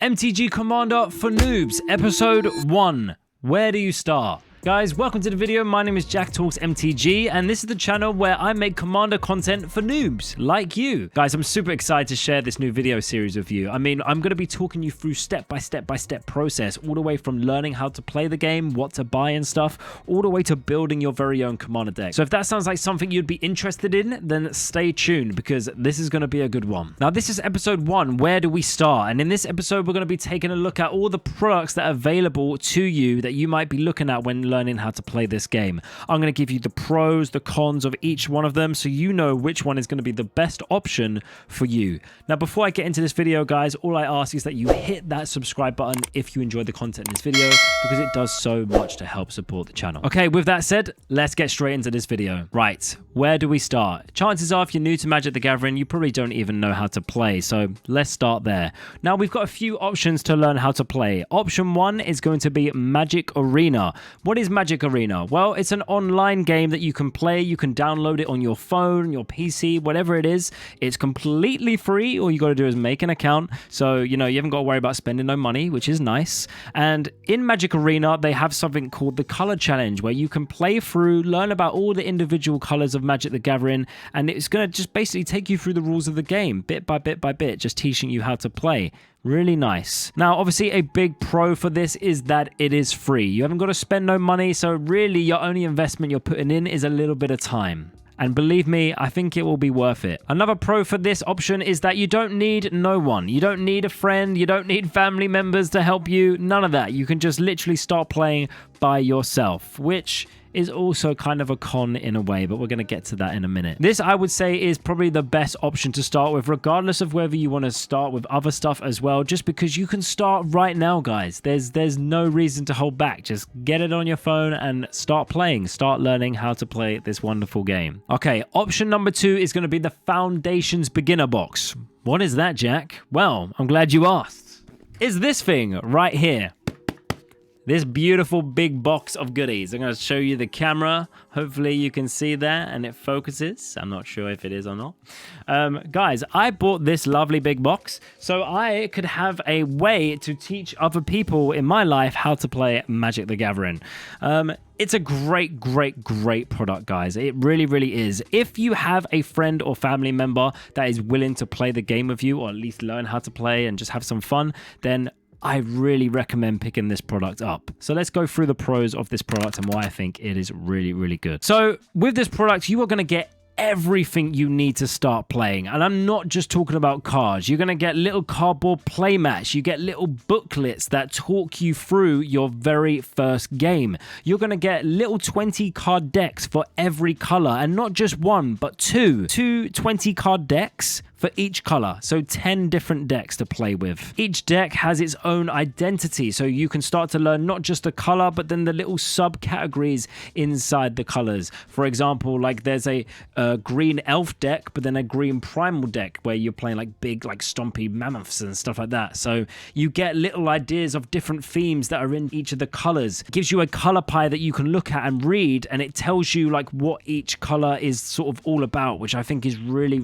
MTG Commander for Noobs, Episode 1. Where do you start? Guys, welcome to the video. My name is Jack Talks MTG, and this is the channel where I make Commander content for noobs like you. Guys, I'm super excited to share this new video series with you. I mean, I'm going to be talking you through step-by-step process, all the way from learning how to play the game, what to buy and stuff, all the way to building your very own Commander deck. So if that sounds like something you'd be interested in, then stay tuned, because this is going to be a good one. Now, this is Episode 1, Where Do We Start? And in this episode, we're going to be taking a look at all the products that are available to you that you might be looking at when learning how to play this game. I'm going to give you the pros, the cons of each one of them, so you know which one is going to be the best option for you. Now, before I get into this video, guys, all I ask is that you hit that subscribe button if you enjoy the content in this video, because it does so much to help support the channel. Okay, with that said, let's get straight into this video. Right, where do we start? Chances are, if you're new to Magic the Gathering, you probably don't even know how to play, so let's start there. Now, we've got a few options to learn how to play. Option 1 is going to be Magic Arena. What is Magic Arena? Well, it's an online game that you can play. You can download it on your phone, your PC, whatever it is. It's completely free. All you got to do is make an account. So, you know, you haven't got to worry about spending no money, which is nice. And in Magic Arena, they have something called the Color Challenge, where you can play through, learn about all the individual colors of Magic the Gathering, and it's going to just basically take you through the rules of the game, bit by bit, just teaching you how to play. Really nice. Now, obviously, a big pro for this is that it is free. You haven't got to spend no money, so really your only investment you're putting in is a little bit of time. And believe me, I think it will be worth it. Another pro for this option is that you don't need no one. You don't need a friend. You don't need family members to help you. None of that. You can just literally start playing by yourself, which is also kind of a con in a way, but we're going to get to that in a minute. This, I would say, is probably the best option to start with, regardless of whether you want to start with other stuff as well, just because you can start right now, guys. There's no reason to hold back. Just get it on your phone and start playing. Start learning how to play this wonderful game. Okay, option number 2 is going to be the Foundations Beginner Box. What is that, Jack? Well, I'm glad you asked. It's this thing right here. This beautiful big box of goodies. I'm going to show you the camera. Hopefully you can see that and it focuses. I'm not sure if it is or not. Guys, I bought this lovely big box so I could have a way to teach other people in my life how to play Magic the Gathering. It's a great product, guys. It really is. If you have a friend or family member that is willing to play the game with you, or at least learn how to play and just have some fun, then I really recommend picking this product up. So let's go through the pros of this product and why I think it is really good. So with this product, you are going to get everything you need to start playing, and I'm not just talking about cards. You're going to get little cardboard play mats. You get little booklets that talk you through your very first game. You're going to get little 20 card decks for every color, and not just one but two 20 card decks for each color, so 10 different decks to play with. Each deck has its own identity, so you can start to learn not just the color, but then the little subcategories inside the colors. For example, like there's a green elf deck, but then a green primal deck where you're playing like big, like stompy mammoths and stuff like that. So you get little ideas of different themes that are in each of the colors. It gives you a color pie that you can look at and read, and it tells you like what each color is sort of all about, which I think is really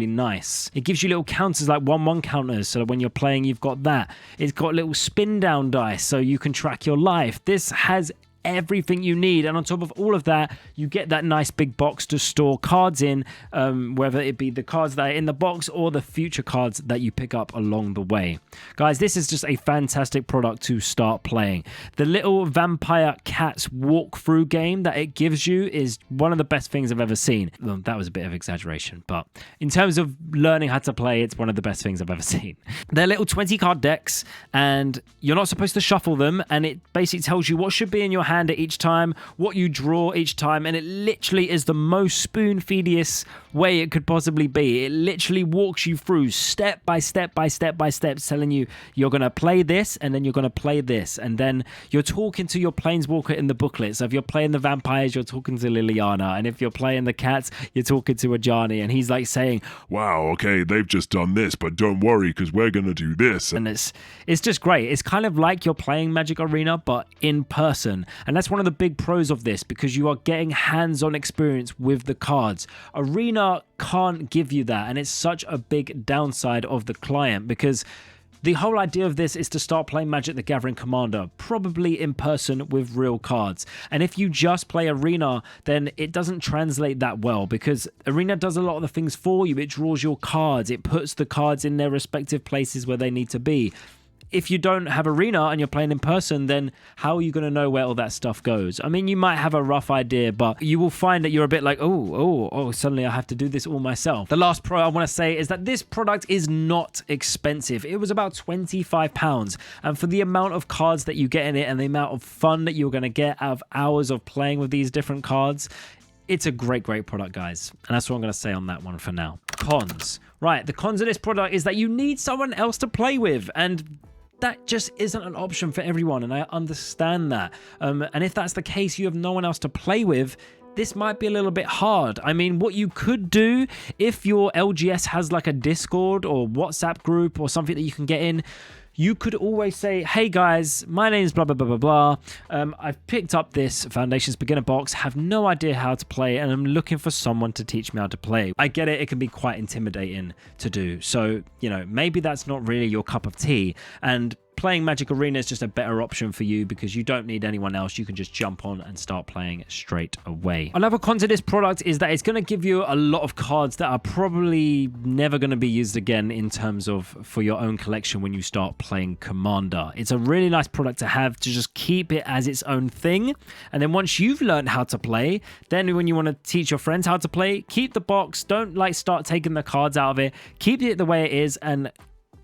nice. It gives you little counters, like 1/1 counters, so that when you're playing, you've got that. It's got little spin down dice, so you can track your life. This has everything you need, and on top of all of that, you get that nice big box to store cards in, whether it be the cards that are in the box or the future cards that you pick up along the way. Guys, this is just a fantastic product to start playing. The little vampire cats walkthrough game that it gives you is one of the best things I've ever seen. Well, that was a bit of exaggeration, but in terms of learning how to play, it's one of the best things I've ever seen. They're little 20 card decks, and you're not supposed to shuffle them, and it basically tells you what should be in your hand at each time, what you draw each time, and it literally is the most spoon-feediest way it could possibly be. It literally walks you through step by step, telling you you're going to play this, and then you're going to play this, and then you're talking to your planeswalker in the booklet. So if you're playing the vampires, you're talking to Liliana, and if you're playing the cats, you're talking to Ajani, and he's like saying, wow, okay, they've just done this, but don't worry, because we're going to do this. And it's just great. It's kind of like you're playing Magic Arena, but in person. And that's one of the big pros of this, because you are getting hands-on experience with the cards. Arena can't give you that, and it's such a big downside of the client, because The whole idea of this is to start playing Magic the Gathering Commander, probably in person with real cards. And if you just play Arena, then it doesn't translate that well, because Arena does a lot of the things for you. It draws your cards, it puts the cards in their respective places where they need to be. If you don't have Arena and you're playing in person, then how are you going to know where all that stuff goes? I mean, you might have a rough idea, but you will find that you're a bit like, oh, suddenly I have to do this all myself. The last pro I want to say is that this product is not expensive. It was about £25. And for the amount of cards that you get in it and the amount of fun that you're going to get out of hours of playing with these different cards, it's a great product, guys. And that's what I'm going to say on that one for now. Cons. Right, the cons of this product is that you need someone else to play with, and that just isn't an option for everyone, and I understand that. And if that's the case, you have no one else to play with, this might be a little bit hard. I mean, what you could do, if your LGS has like a Discord or WhatsApp group or something that you can get in, you could always say, hey guys, my name's blah, blah, blah, blah, blah. I've picked up this Foundations beginner box, have no idea how to play, and I'm looking for someone to teach me how to play. I get it, it can be quite intimidating to do. So, you know, maybe that's not really your cup of tea. And playing Magic Arena is just a better option for you because you don't need anyone else. You can just jump on and start playing straight away. Another con to this product is that it's going to give you a lot of cards that are probably never going to be used again in terms of for your own collection when you start playing Commander. It's a really nice product to have, to just keep it as its own thing. And then once you've learned how to play, then when you want to teach your friends how to play, keep the box. Don't like start taking the cards out of it. Keep it the way it is, and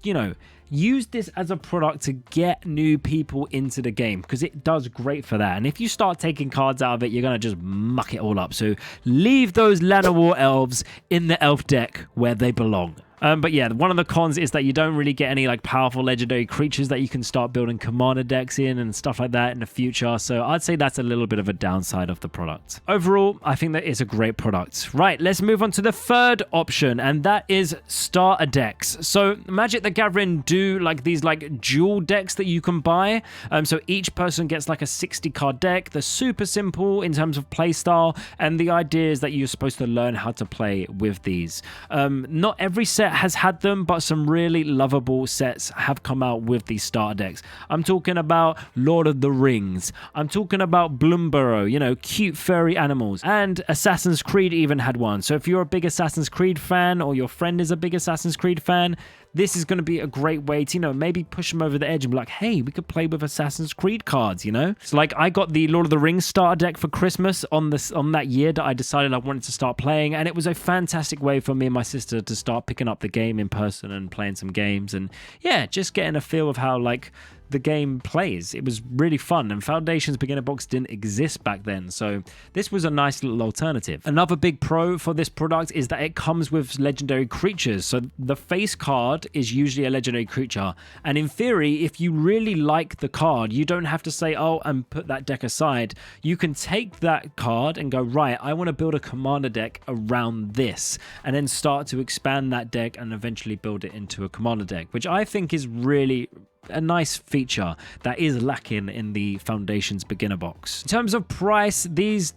you know, use this as a product to get new people into the game because it does great for that. And if you start taking cards out of it, you're going to just muck it all up. So leave those Llanowar elves in the elf deck where they belong. But yeah, one of the cons is that you don't really get any like powerful legendary creatures that you can start building commander decks in and stuff like that in the future. So I'd say that's a little bit of a downside of the product. Overall, I think that is a great product. Right, let's move on to the third option, and that is starter decks. So Magic the Gathering do like these like dual decks that you can buy. So each person gets like a 60 card deck. They're super simple in terms of play style, and the idea is that you're supposed to learn how to play with these. Not every set has had them, but some really lovable sets have come out with these starter decks. I'm talking about Lord of the Rings. I'm talking about Bloomburrow, you know, cute furry animals. And Assassin's Creed even had one. So if you're a big Assassin's Creed fan, or your friend is a big Assassin's Creed fan, this is going to be a great way to, you know, maybe push them over the edge and be like, hey, we could play with Assassin's Creed cards, you know? So like I got the Lord of the Rings starter deck for Christmas on that year that I decided I wanted to start playing, and it was a fantastic way for me and my sister to start picking up the game in person and playing some games, and yeah, just getting a feel of how like the game plays. It was really fun, and Foundations beginner box didn't exist back then, so this was a nice little alternative. Another big pro for this product is that it comes with legendary creatures. So the face card is usually a legendary creature, and in theory, if you really like the card, you don't have to say, oh, and put that deck aside. You can take that card and go, right, I want to build a commander deck around this, and then start to expand that deck and eventually build it into a commander deck, which I think is really a nice feature that is lacking in the Foundations beginner box. In terms of price, these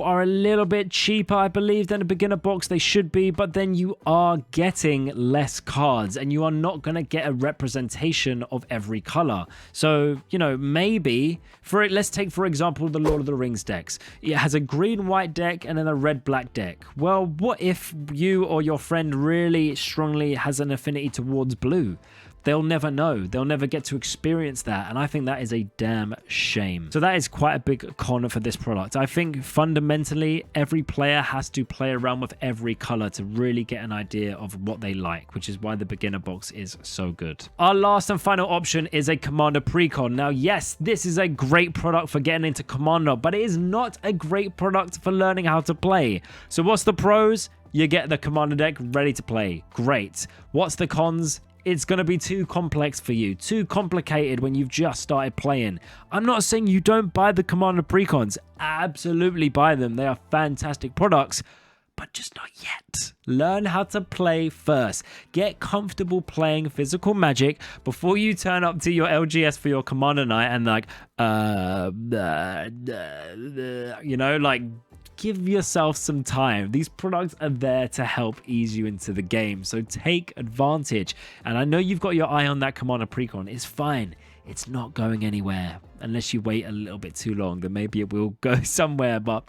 are a little bit cheaper, I believe, than a beginner box. They should be, but then you are getting less cards and you are not going to get a representation of every color. So, you know, maybe let's take, for example, the Lord of the Rings decks. It has a green-white deck and then a red-black deck. Well, what if you or your friend really strongly has an affinity towards blue? They'll never know. They'll never get to experience that. And I think that is a damn shame. So that is quite a big con for this product. I think fundamentally, every player has to play around with every color to really get an idea of what they like, which is why the beginner box is so good. Our last and final option is a Commander Precon. Now, yes, this is a great product for getting into Commander, but it is not a great product for learning how to play. So what's the pros? You get the Commander deck ready to play. Great. What's the cons? It's going to be too complex for you, too complicated when you've just started playing. I'm not saying you don't buy the Commander Precons. Absolutely buy them. They are fantastic products, but just not yet. Learn how to play first. Get comfortable playing physical Magic before you turn up to your LGS for your Commander night and like, you know, like give yourself some time. These products are there to help ease you into the game, so take advantage. And I know you've got your eye on that Commander Precon. It's fine. It's not going anywhere unless you wait a little bit too long. Then maybe it will go somewhere. But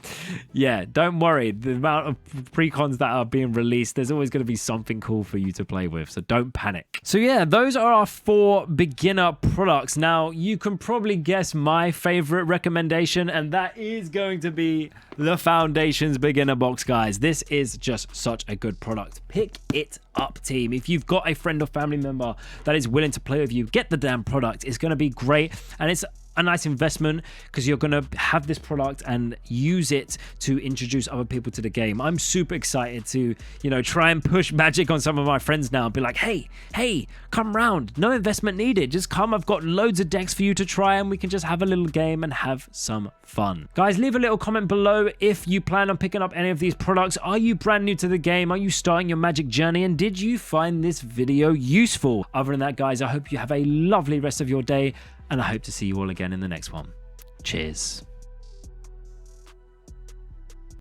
yeah, don't worry. The amount of precons that are being released, there's always going to be something cool for you to play with. So don't panic. So yeah, those are our 4 beginner products. Now, you can probably guess my favorite recommendation, and that is going to be the Foundations Beginner Box, guys. This is just such a good product. Pick it up, team. If you've got a friend or family member that is willing to play with you, get the damn product. It's going to be great, and it's a nice investment because you're going to have this product and use it to introduce other people to the game. I'm super excited to, you know, try and push Magic on some of my friends now and be like, hey, come round. No investment needed. Just come. I've got loads of decks for you to try, and we can just have a little game and have some fun. Guys, leave a little comment below if you plan on picking up any of these products. Are you brand new to the game? Are you starting your Magic journey? And did you find this video useful? Other than that, guys, I hope you have a lovely rest of your day, and I hope to see you all again in the next one. Cheers.